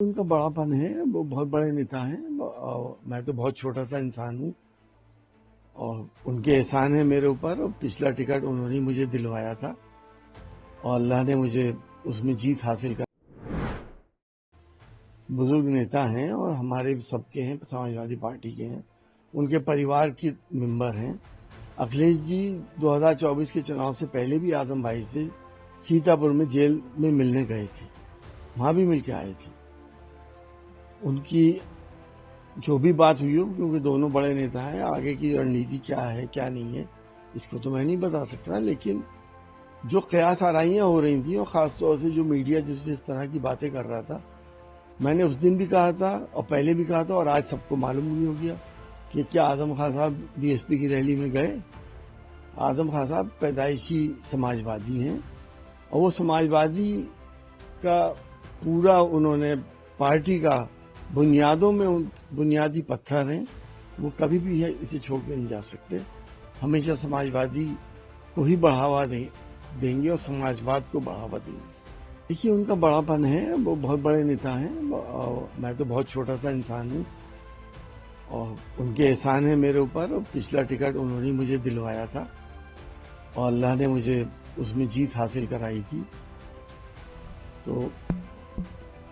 उनका बड़ापन है, वो बहुत बड़े नेता हैं और मैं तो बहुत छोटा सा इंसान हूँ और उनके एहसान है मेरे ऊपर। और पिछला टिकट उन्होंने मुझे दिलवाया था और अल्लाह ने मुझे उसमें जीत हासिल कर। बुजुर्ग नेता हैं और हमारे सबके हैं, समाजवादी पार्टी के हैं, उनके परिवार के मेंबर हैं। अखिलेश जी 2024 के चुनाव से पहले भी आजम भाई से सीतापुर में जेल में मिलने गए थे, वहां भी मिलके आए थे। उनकी जो भी बात हुई हो, क्योंकि दोनों बड़े नेता हैं, आगे की रणनीति क्या है क्या नहीं है इसको तो मैं नहीं बता सकता, लेकिन जो कयास आराइयां हो रही थी और खासतौर से जो मीडिया जिस तरह की बातें कर रहा था, मैंने उस दिन भी कहा था और पहले भी कहा था और आज सबको मालूम भी हो गया कि क्या आजम खान साहब बीएसपी की रैली में गए। आजम खान साहब पैदाइशी समाजवादी हैं और वो समाजवादी का पूरा उन्होंने पार्टी का बुनियादों में बुनियादी पत्थर हैं, वो कभी भी है इसे छोड़ के नहीं जा सकते। हमेशा समाजवादी को ही बढ़ावा देंगे और समाजवाद को बढ़ावा देंगे। देखिए, उनका बड़ापन है, वो बहुत बड़े नेता हैं और मैं तो बहुत छोटा सा इंसान हूँ और उनके एहसान है मेरे ऊपर। और पिछला टिकट उन्होंने मुझे दिलवाया था और अल्लाह ने मुझे उसमें जीत हासिल कराई थी। तो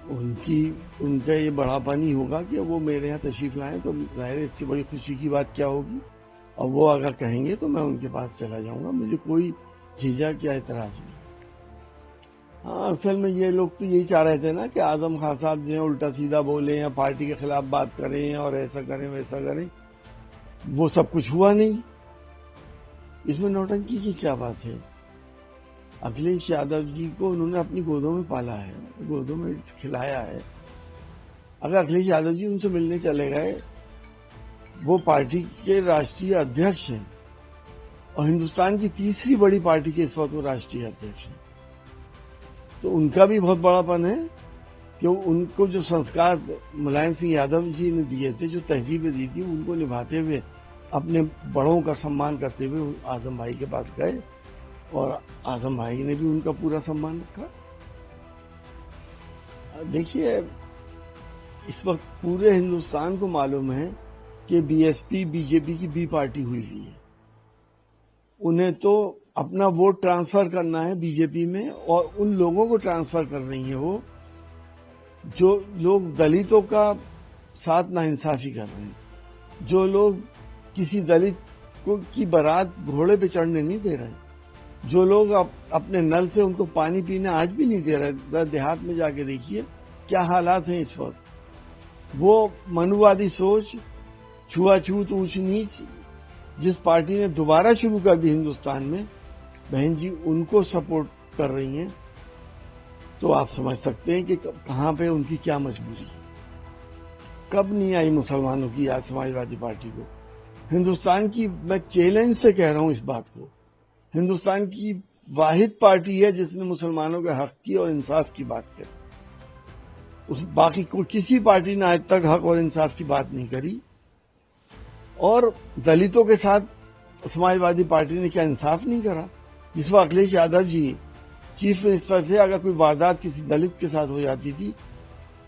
उनका ये बड़ापन ही होगा कि वो मेरे यहाँ तशरीफ लाएं, तो जाहिर है इससे बड़ी खुशी की बात क्या होगी। और वो अगर कहेंगे तो मैं उनके पास चला जाऊंगा, मुझे कोई झिझक या एतराज नहीं। हाँ, असल में ये लोग तो यही चाह रहे थे ना कि आजम खान साहब जो है उल्टा सीधा बोले या पार्टी के खिलाफ बात करें और ऐसा करें वैसा करें। वो सब कुछ हुआ नहीं, इसमें नौटंकी की क्या बात है। अखिलेश यादव जी को उन्होंने अपनी गोदों में पाला है, गोदों में खिलाया है। अगर अखिलेश यादव जी उनसे मिलने चले गए, वो पार्टी के राष्ट्रीय अध्यक्ष हैं और हिंदुस्तान की तीसरी बड़ी पार्टी के इस वक्त वो राष्ट्रीय अध्यक्ष हैं, तो उनका भी बहुत बड़ापन है कि उनको जो संस्कार मुलायम सिंह यादव जी ने दिए थे, जो तहजीबें दी थी, उनको निभाते हुए अपने बड़ों का सम्मान करते हुए आजम भाई के पास गए और आजम भाई ने भी उनका पूरा सम्मान रखा। देखिए, इस वक्त पूरे हिंदुस्तान को मालूम है कि बीएसपी बीजेपी की बी पार्टी हुई है। उन्हें तो अपना वोट ट्रांसफर करना है बीजेपी में और उन लोगों को ट्रांसफर कर रही है वो जो लोग दलितों का साथ नाइंसाफी कर रहे हैं, जो लोग किसी दलित को की बारात घोड़े पे चढ़ने नहीं दे रहे, जो लोग अपने नल से उनको पानी पीने आज भी नहीं दे रहे। देहात में जाके देखिए क्या हालात हैं इस वक्त। वो मनुवादी सोच, छुआछूत, ऊंच नीच जिस पार्टी ने दोबारा शुरू कर दी हिंदुस्तान में, बहन जी उनको सपोर्ट कर रही हैं, तो आप समझ सकते हैं कि कहां पे उनकी क्या मजबूरी है। कब नहीं आई मुसलमानों की याद समाजवादी पार्टी को। हिंदुस्तान की, मैं चैलेंज से कह रहा हूं इस बात को, हिंदुस्तान की वाहिद पार्टी है जिसने मुसलमानों के हक की और इंसाफ की बात करी। उस बाकी कोई किसी पार्टी ने आज तक हक और इंसाफ की बात नहीं करी। और दलितों के साथ समाजवादी पार्टी ने क्या इंसाफ नहीं करा। जिस वक्त अखिलेश यादव जी चीफ मिनिस्टर थे, अगर कोई वारदात किसी दलित के साथ हो जाती थी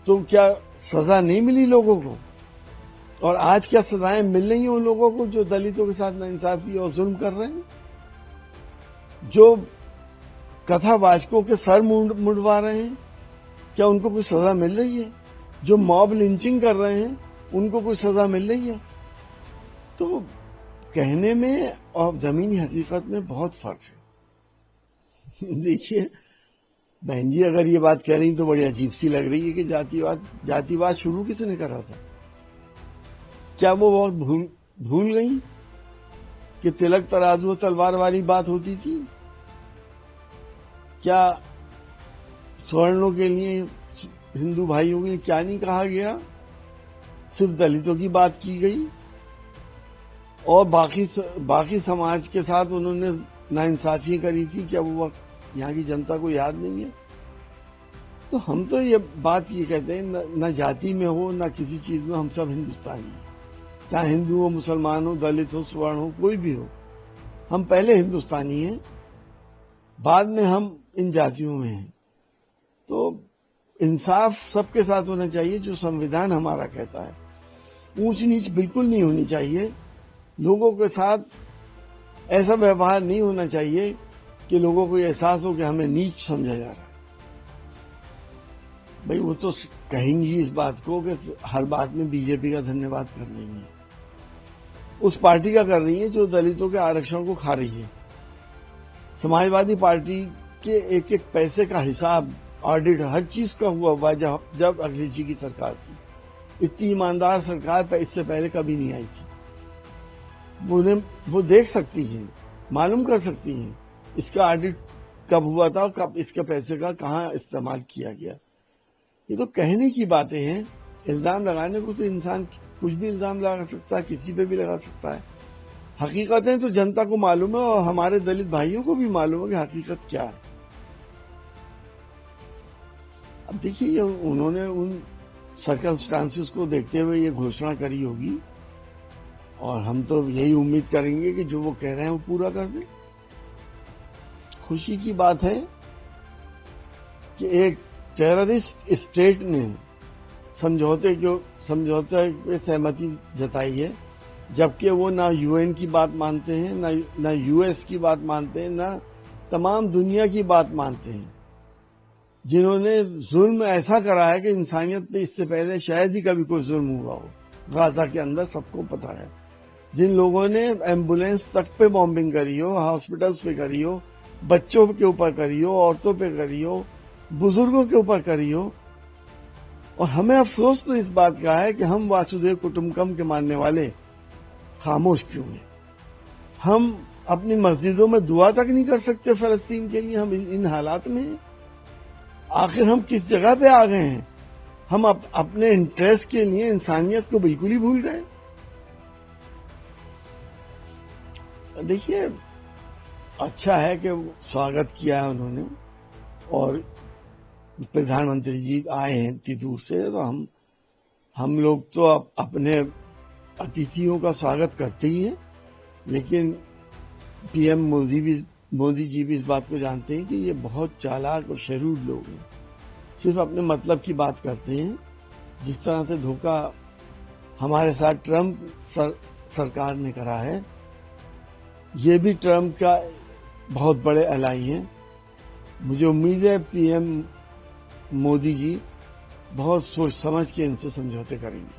तो क्या सजा नहीं मिली लोगों को। और आज क्या सजाएं मिल रही हैं उन लोगों को जो दलितों के साथ नाइंसाफी और जुल्म कर रहे हैं, जो कथावाचकों के सर मुड़वा रहे हैं, क्या उनको कोई सजा मिल रही है। जो मॉब लिंचिंग कर रहे हैं उनको कोई सजा मिल रही है। तो कहने में और जमीनी हकीकत में बहुत फर्क है। देखिए बहन जी, अगर ये बात कह रही तो बड़ी अजीब सी लग रही है कि जातिवाद शुरू किसने करा था। क्या वो बहुत भूल गई कि तिलक तराजू तलवार वाली बात होती थी। क्या सवर्णों के लिए, हिंदू भाइयों के लिए क्या नहीं कहा गया, सिर्फ दलितों की बात की गई और बाकी समाज के साथ उन्होंने नाइंसाफी करी थी। क्या वो वक्त यहाँ की जनता को याद नहीं है। तो हम तो ये बात ये कहते हैं, न जाति में हो न किसी चीज में, हम सब हिंदुस्तानी हैं, चाहे हिंदू हो, मुसलमान हो, दलित हो, स्वर्ण हो, कोई भी हो, हम पहले हिंदुस्तानी हैं, बाद में हम इन जातियों में हैं। तो इंसाफ सबके साथ होना चाहिए, जो संविधान हमारा कहता है। ऊंच नीच बिल्कुल नहीं होनी चाहिए। लोगों के साथ ऐसा व्यवहार नहीं होना चाहिए कि लोगों को एहसास हो कि हमें नीच समझा जा रहा है। भाई वो तो कहेंगी इस बात को कि हर बात में बीजेपी का धन्यवाद कर रही है, उस पार्टी का कर रही है जो दलितों के आरक्षण को खा रही है। समाजवादी पार्टी के एक एक पैसे का हिसाब, ऑडिट, हर चीज का हुआ जब अखिलेश जी की सरकार थी। इतनी ईमानदार सरकार इससे पहले कभी नहीं आई थी। वो देख सकती है, मालूम कर सकती है इसका ऑडिट कब हुआ था और कब इसके पैसे का कहाँ इस्तेमाल किया गया। ये तो कहने की बातें हैं। इल्जाम लगाने को तो इंसान कुछ भी इल्जाम लगा सकता है, किसी पे भी लगा सकता है। हकीकतें तो जनता को मालूम है और हमारे दलित भाइयों को भी मालूम है कि हकीकत क्या है। अब देखिए, उन्होंने उन सर्कमस्टांसेस को देखते हुए ये घोषणा करी होगी और हम तो यही उम्मीद करेंगे कि जो वो कह रहे हैं वो पूरा कर दें। खुशी की बात है कि एक टेररिस्ट स्टेट ने समझौते पे सहमति जताई है, जबकि वो ना यूएन की बात मानते हैं, ना यूएस की बात मानते हैं, ना तमाम दुनिया की बात मानते हैं, जिन्होंने जुल्म ऐसा करा है कि इंसानियत पे इससे पहले शायद ही कभी कोई जुल्म हुआ हो। गाजा के अंदर सबको पता है, जिन लोगों ने एम्बुलेंस तक पे बॉम्बिंग करी हो, हॉस्पिटल्स पे करी हो, बच्चों के ऊपर करी हो, औरतों पे करी हो, बुजुर्गों के ऊपर करी हो। और हमें अफसोस तो इस बात का है कि हम वासुदेव कुटुंबकम के मानने वाले खामोश क्यों हैं। हम अपनी मस्जिदों में दुआ तक नहीं कर सकते फलस्तीन के लिए। हम इन हालात में हैं। आखिर हम किस जगह पे आ गए हैं? हम अपने इंटरेस्ट के लिए इंसानियत को बिल्कुल ही भूल गए। देखिए, अच्छा है कि स्वागत किया है उन्होंने और प्रधानमंत्री जी आए हैं इतनी दूर से, तो हम लोग तो अपने अतिथियों का स्वागत करते ही हैं, लेकिन पीएम मोदी जी भी इस बात को जानते हैं कि ये बहुत चालाक और शरीर लोग हैं, सिर्फ अपने मतलब की बात करते हैं। जिस तरह से धोखा हमारे साथ ट्रंप सरकार ने करा है, ये भी ट्रंप का बहुत बड़े एलाई हैं। मुझे उम्मीद है पीएम मोदी जी बहुत सोच समझ के इनसे समझौते करेंगे।